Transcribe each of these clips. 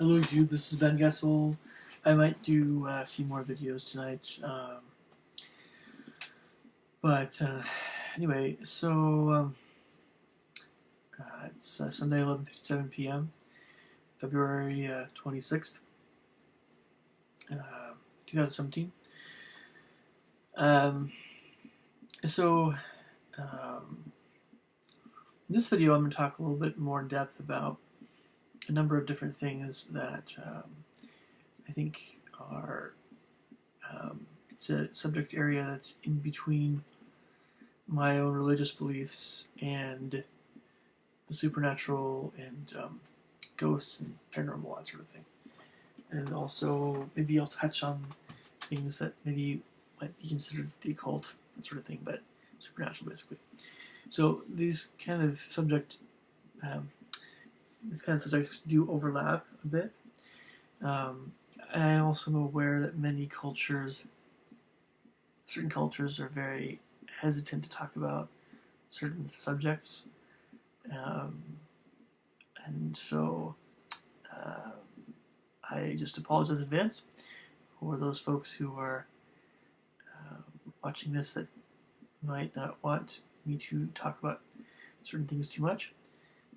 Hello YouTube, this is Ben Gessel. I might do a few more videos tonight. But anyway, it's Sunday 11:57 p.m., February 26th, 2017. Um, so um, in this video I'm going to talk a little bit more in depth about a number of different things that I think are it's a subject area that's in between my own religious beliefs and the supernatural and ghosts and paranormal, that sort of thing. And also, maybe I'll touch on things that maybe might be considered the occult, that sort of thing, but supernatural, basically. So these kind of subjects do overlap a bit. And I also am aware that certain cultures are very hesitant to talk about certain subjects. Um, and so I just apologize in advance for those folks who are watching this that might not want me to talk about certain things too much.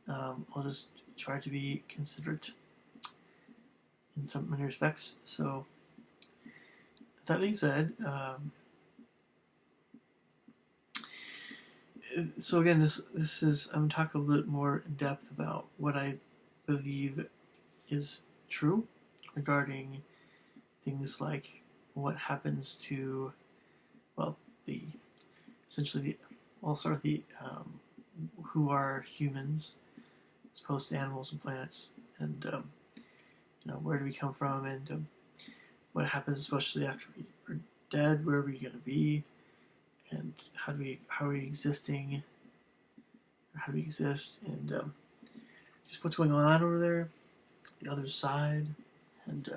I'll just try to be considerate in some many respects. So, that being said, so again, this is I'm talking a little bit more in depth about what I believe is true regarding things like what happens to, well, the essentially the all sort of the who are humans as opposed to animals and plants, and where do we come from, and what happens especially after we're dead, where are we going to be, and how are we existing, or how do we exist, and just what's going on over there, the other side, and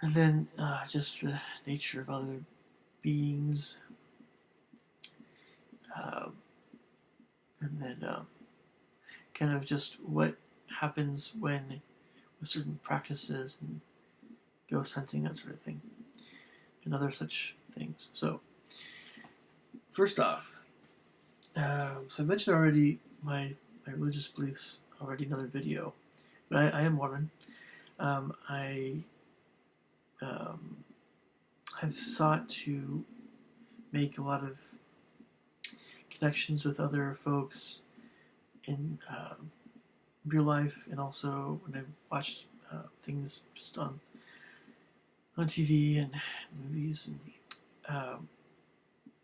then just the nature of other beings, and then kind of just what happens when with certain practices and ghost hunting, that sort of thing, and other such things. So first off, so I mentioned already my religious beliefs already in another video, but I am Mormon. I have sought to make a lot of connections with other folks in real life, and also when I watch things just on TV and movies, and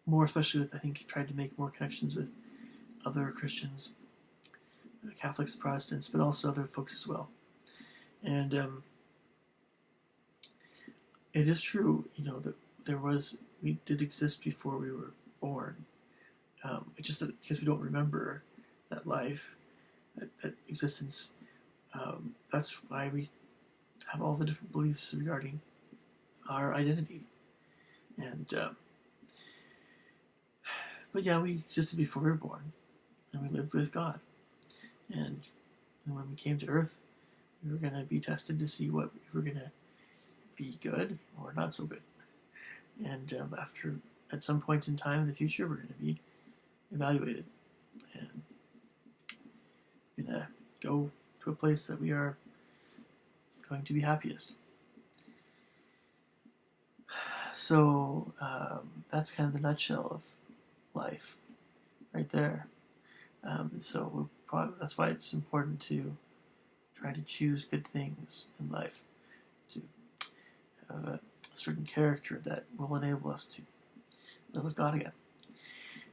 more especially with, I think, tried to make more connections with other Christians, Catholics, Protestants, but also other folks as well. And it is true, that we did exist before we were born. It's just that because we don't remember that life, that existence, that's why we have all the different beliefs regarding our identity. And but yeah, we existed before we were born, and we lived with God. And when we came to Earth, we were going to be tested to see what we were going to be good or not so good. And at some point in time in the future, we're going to be evaluated, and we're going to go to a place that we are going to be happiest. So that's kind of the nutshell of life right there. So that's why it's important to try to choose good things in life, to have a certain character that will enable us to live with God again.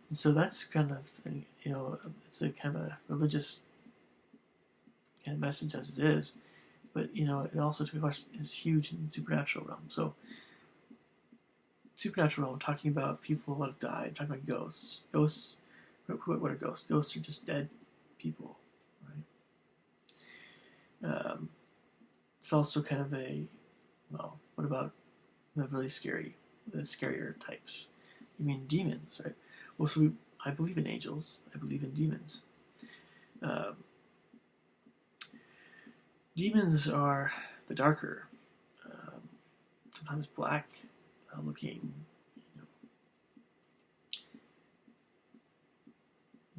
And so that's kind of thing, it's a kind of a religious kind of message as it is, but it also is huge in the supernatural realm. So supernatural realm, talking about people that have died, talking about ghosts. What are ghosts? Ghosts are just dead people, right? It's also kind of what about the really scarier types? You mean demons, right? Well, I believe in angels. I believe in demons. Demons are the darker, sometimes black looking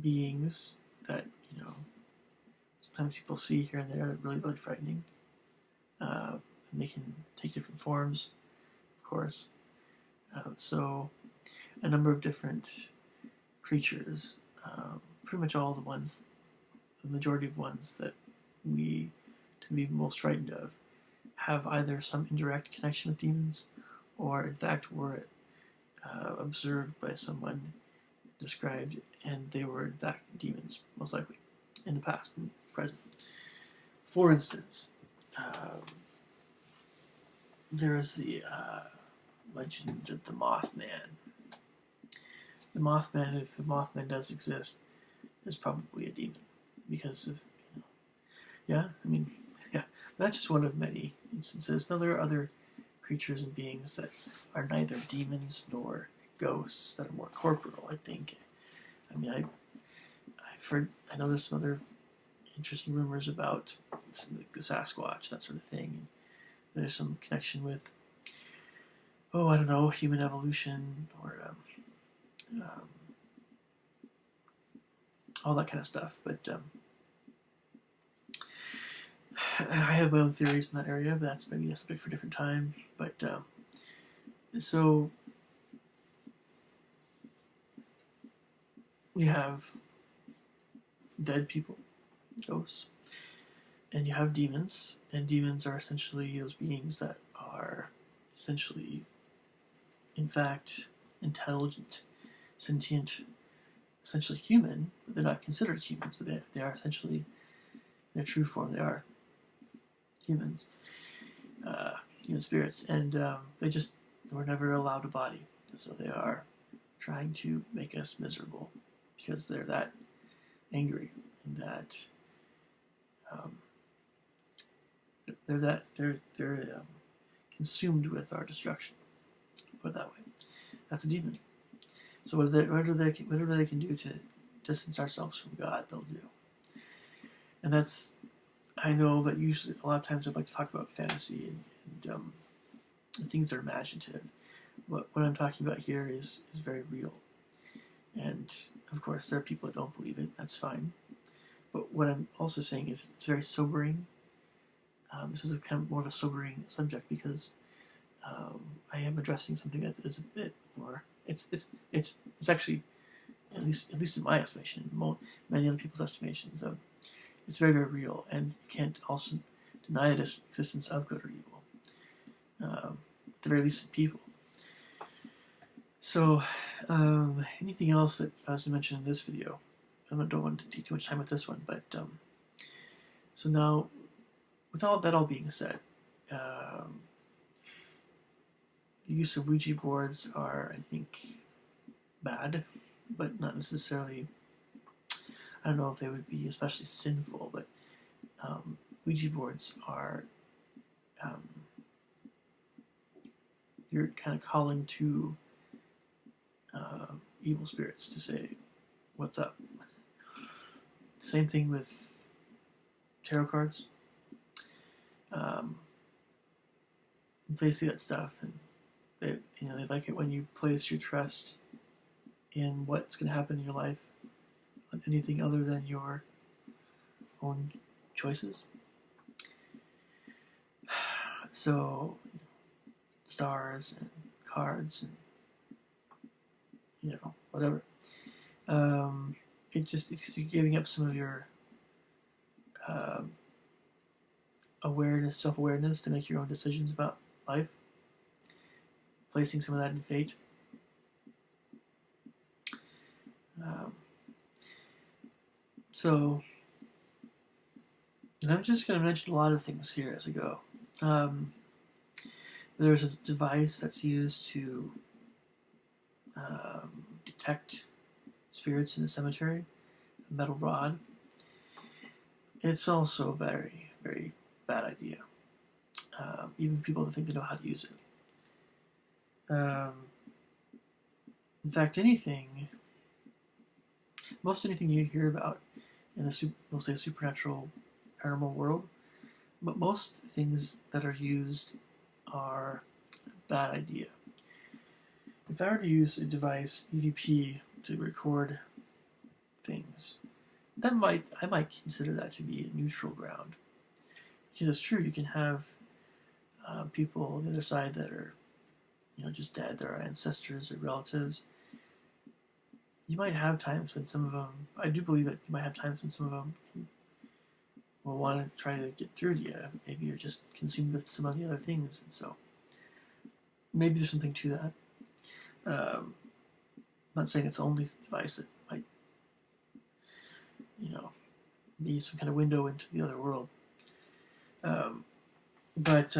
beings that sometimes people see here and there that are really, really frightening. And they can take different forms, of course. So a number of different creatures, pretty much all the majority of ones that we tend to be most frightened of, have either some indirect connection with demons, or in fact were observed by someone, described, and they were in fact demons, most likely, in the past and present. For instance, there is the legend of the Mothman. The Mothman, if the Mothman does exist, is probably a demon because of, yeah, I mean, yeah, that's just one of many instances. Now, there are other creatures and beings that are neither demons nor ghosts that are more corporeal, I think. I mean, I've heard, I know there's some other interesting rumors about the Sasquatch, that sort of thing. And there's some connection with, oh, I don't know, human evolution or all that kind of stuff. But I have my own theories in that area, but that's maybe a subject for a different time. But so we have dead people, ghosts, and you have demons, and demons are essentially those beings that are essentially, in fact, intelligent, sentient, essentially human, but they're not considered humans, but they are essentially, their true form, they are humans, human spirits, and they were never allowed a body, so they are trying to make us miserable because they're that angry and that they're consumed with our destruction. Put it that way. That's a demon. So whatever they can do to distance ourselves from God, they'll do. And that's, I know that usually a lot of times I like to talk about fantasy and things that are imaginative. What I'm talking about here is very real. And of course, there are people that don't believe it. That's fine. But what I'm also saying is it's very sobering. This is kind of more of a sobering subject because I am addressing something that is a bit more. It's actually, at least in my estimation, many other people's estimations, it's very, very real, and you can't also deny the existence of good or evil. At the very least, in people. So, anything else that I was to mention in this video? I don't want to take too much time with this one, but so now, with all that all being said, the use of Ouija boards are, I think, bad, but not necessarily. I don't know if they would be especially sinful, but Ouija boards are. You're kind of calling to evil spirits to say, "What's up?" Same thing with tarot cards. They see that stuff, and they like it when you place your trust in what's going to happen in your life on anything other than your own choices. So, stars and cards and whatever. You're giving up some of your self-awareness to make your own decisions about life, placing some of that in fate. And I'm just going to mention a lot of things here as I go. There's a device that's used to detect spirits in the cemetery, a metal rod. It's also a very, very bad idea, even for people that think they know how to use it. In fact, most anything you hear about in the we'll say supernatural, paranormal world but most things that are used are a bad idea. If I were to use a device, EVP, to record things, I might consider that to be a neutral ground. Because it's true, you can have people on the other side that are, just dead, they're our ancestors or relatives. You might have times when some of them, I do believe that you might have times when some of them will want to try to get through to you. Maybe you're just consumed with some of the other things, and so maybe there's something to that. I'm not saying it's the only device that might, be some kind of window into the other world. But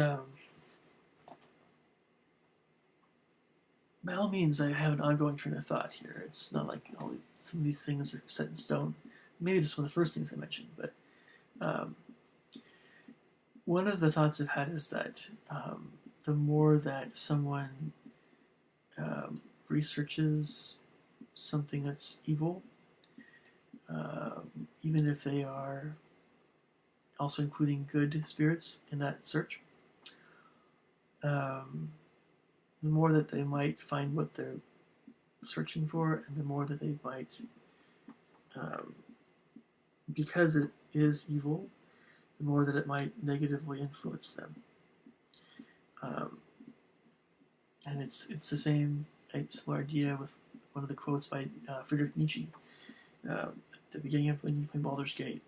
by all means, I have an ongoing train of thought here. It's not like some of these things are set in stone. Maybe this is one of the first things I mentioned, but one of the thoughts I've had is that the more that someone researches something that's evil, even if they are also including good spirits in that search, the more that they might find what they're searching for, and the more that they might, because it is evil, the more that it might negatively influence them. And it's the same similar idea with one of the quotes by Friedrich Nietzsche at the beginning of when you play Baldur's Gate.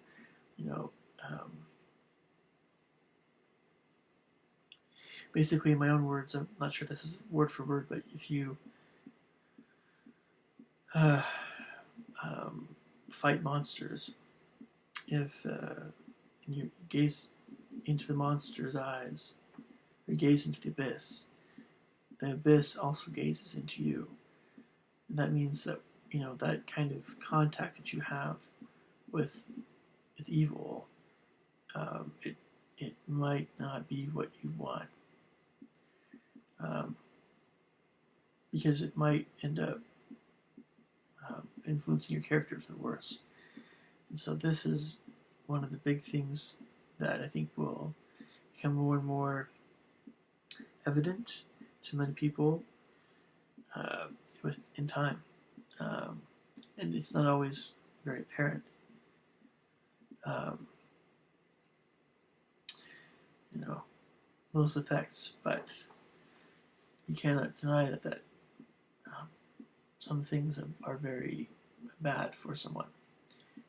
Basically, in my own words, I'm not sure if this is word for word, but if you fight monsters, if you gaze into the monster's eyes, or gaze into the abyss also gazes into you. And that means that, that kind of contact that you have with evil, it might not be what you want. Because it might end up influencing your character for the worse. And so this is one of the big things that I think will become more and more evident to many people in time. And it's not always very apparent. Those effects, but you cannot deny that some things are very bad for someone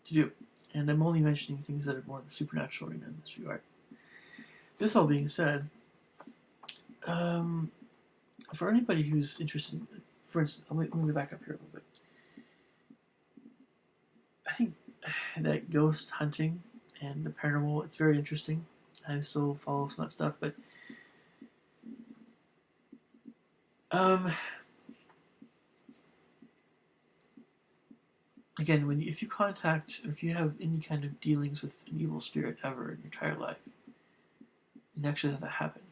to do. And I'm only mentioning things that are more the supernatural arena in this regard. This all being said, for anybody who's interested, for instance, let me back up here a little bit. I think that ghost hunting and the paranormal, it's very interesting. I still follow some of that stuff, but again, if you contact, or if you have any kind of dealings with an evil spirit ever in your entire life, and actually have that happen,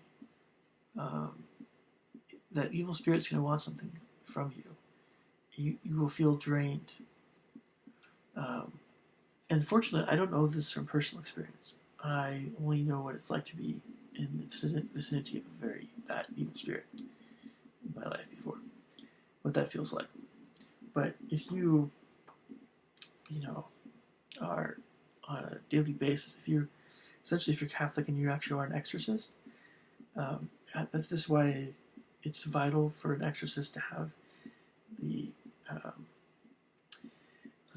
that evil spirit's going to want something from you. You will feel drained. And fortunately, I don't know this from personal experience. I only know what it's like to be in the vicinity of a very bad evil spirit in my life before. What that feels like. But if you are on a daily basis, if you're Catholic and you actually are an exorcist, this is why it's vital for an exorcist to have the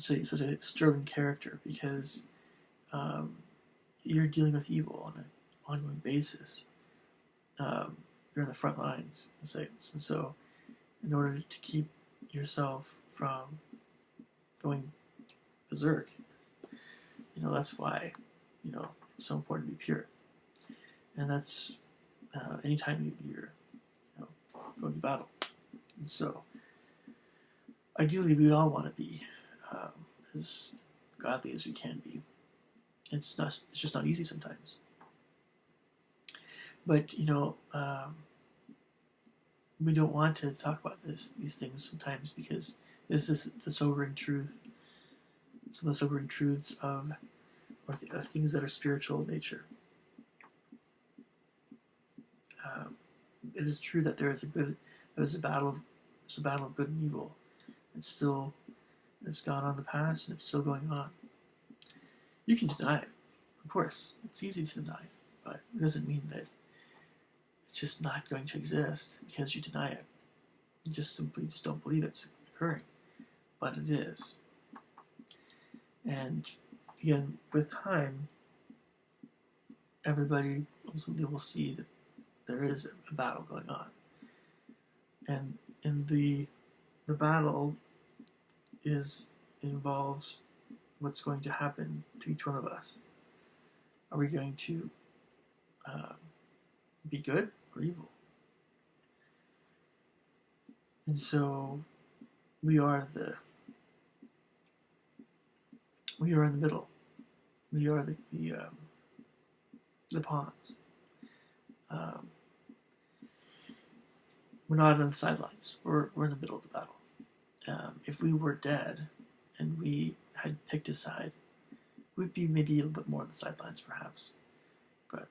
such a sterling character, because you're dealing with evil on an ongoing basis. You're in the front lines, and so in order to keep yourself from going berserk, that's why it's so important to be pure. And that's anytime you're going to battle. And so ideally we would all want to be as godly as we can be. It's just not easy sometimes. But we don't want to talk about these things sometimes, because this is the sobering truth. Some of the sobering truths of things that are spiritual in nature. it is true that there's a it's a battle of good and evil. It's gone on in the past and it's still going on. You can deny it, of course. It's easy to deny it, but it doesn't mean that it's just not going to exist because you deny it. You just simply just don't believe it's occurring, but it is. And again, with time, everybody ultimately will see that there is a battle going on, and in the battle involves what's going to happen to each one of us. Are we going to uh, be good or evil? And so we are in the middle. We are the pawns. Um, we're not on the sidelines. We're in the middle of the battle. If we were dead and we had picked a side, we'd be maybe a little bit more on the sidelines, perhaps. But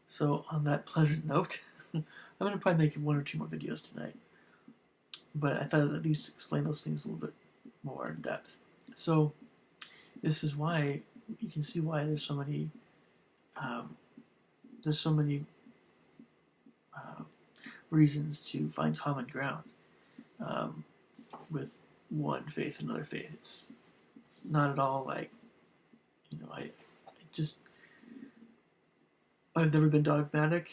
so on that pleasant note, I'm going to probably make one or two more videos tonight. But I thought I'd at least explain those things a little bit more in depth. So this is why you can see why there's so many reasons to find common ground with one faith and another faith. It's not at all like, I've never been dogmatic,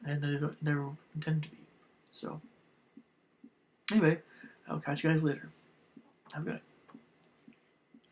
and I never intend to be. So anyway, I'll catch you guys later. Have a good night.